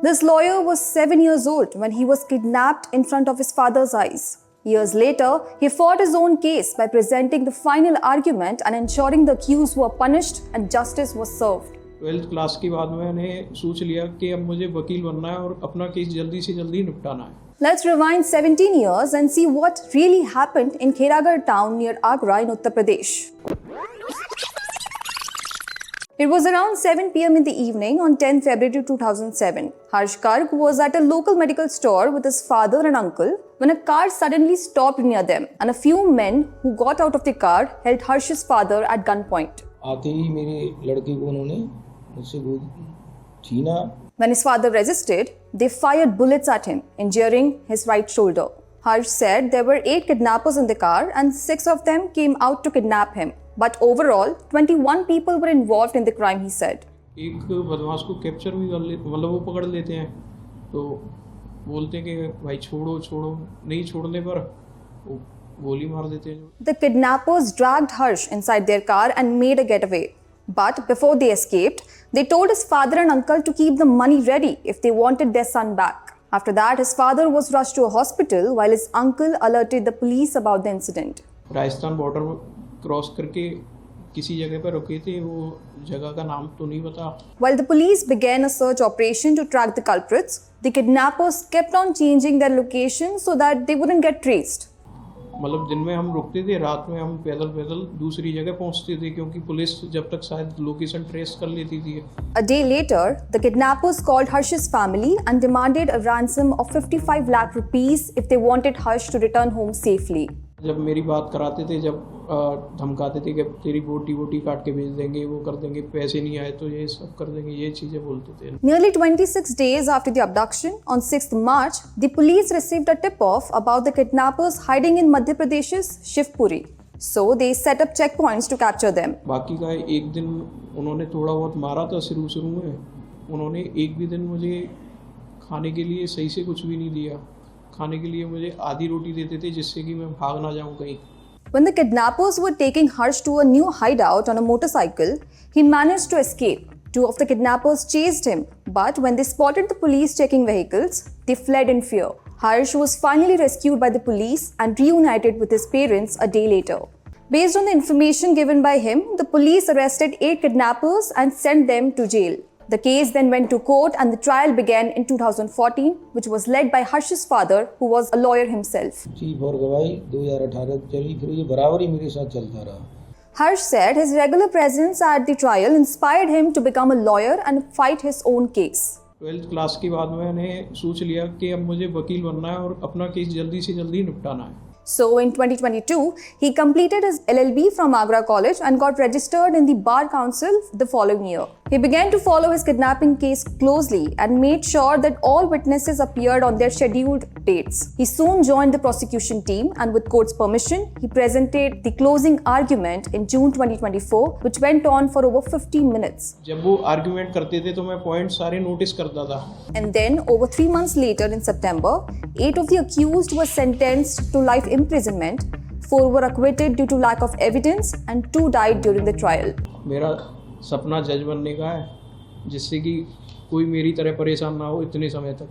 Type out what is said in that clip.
This lawyer was 7 years old when he was kidnapped in front of his father's eyes. Years later, he fought his own case by presenting the final argument and ensuring the accused were punished and justice was served. 12th class के बाद मैंने सोच लिया कि अब मुझे वकील बनना है और अपना केस जल्दी से जल्दी निपटाना है. Let's rewind 17 years and see what really happened in Kheragarh town near Agra in Uttar Pradesh. It was around 7 p.m. in the evening on 10 February 2007. Harsh Garg was at a local medical store with his father and uncle when a car suddenly stopped near them and a few men who got out of the car held Harsh's father at gunpoint. आते ही मेरी लड़की को उन्होंने मुझसे छीना. When his father resisted, they fired bullets at him, injuring his right shoulder. Harsh said there were 8 kidnappers in the car and 6 of them came out to kidnap him. But overall, 21 people were involved in the crime, he said. एक बदमाश को capture भी कर ले, मतलब वो पकड़ लेते हैं तो बोलते हैं कि भाई छोड़ो छोड़ो, नहीं छोड़ने पर वो गोली मार देते हैं. The kidnappers dragged Harsh inside their car and made a getaway. But before they escaped, they told his father and uncle to keep the money ready if they wanted their son back. After that, his father was rushed to a hospital while his uncle alerted the police about the incident. Rajasthan border cross करके किसी जगह पर रुके थे, वो जगह का नाम तो नहीं पता. While the police began a search operation to track the culprits, the kidnappers kept on changing their location so that they wouldn't get traced. मतलब दिन में हम रुकते थे, रात में हम पैदल पैदल दूसरी जगह पहुंचते थे क्योंकि पुलिस जब तक शायद लोकेशन ट्रेस कर लेती थी. A day later, the kidnappers called Harsh's family and demanded a ransom of 55 lakh rupees if they wanted Harsh to return home safely. जब मेरी बात कराते थे, जब धमकाते थे कि तेरी बोटी काट के भेज देंगे, वो कर देंगे, पैसे नहीं आए तो ये सब कर देंगे, ये चीज़ें बोलते थे. Nearly 26 days after the abduction, on 6th March, the police received a tip-off about the kidnappers hiding in Madhya Pradesh's Shivpuri. So they set up checkpoints to capture them. बाकी का एक दिन उन्होंने थोड़ा बहुत मारा था शुरू में. उन्होंने एक भी दिन मुझे खाने के लिए सही से कुछ भी नहीं दिया. खाने के लिए मुझे आधी रोटी देते थे जिससे कि मैं भाग ना जाऊं कहीं. When the kidnappers were taking Harsh to a new hideout on a motorcycle, he managed to escape. 2 of the kidnappers chased him, but when they spotted the police checking vehicles, they fled in fear. Harsh was finally rescued by the police and reunited with his parents a day later. Based on the information given by him, the police arrested 8 kidnappers and sent them to jail. The case then went to court and the trial began in 2014, which was led by Harsh's father, who was a lawyer himself. Chief और गवाही 2018 चली, फिर ये बराबर ही मेरे साथ चलता रहा. Harsh said his regular presence at the trial inspired him to become a lawyer and fight his own case. 12th class के बाद मैंने सोच लिया कि अब मुझे वकील बनना है और अपना केस जल्दी से जल्दी निपटाना है. So in 2022, he completed his LLB from Agra College and got registered in the Bar Council the following year. He began to follow his kidnapping case closely and made sure that all witnesses appeared on their scheduled dates. He soon joined the prosecution team and with court's permission, he presented the closing argument in June 2024, which went on for over 15 minutes. जब वो argument करते थे तो मैं point सारे notice करता था. And then, over 3 months later in September, 8 of the accused were sentenced to life imprisonment, 4 were acquitted due to lack of evidence and 2 died during the trial. मेरा सपना जज बनने का है जिससे कि कोई मेरी तरह परेशान ना हो इतने समय तक.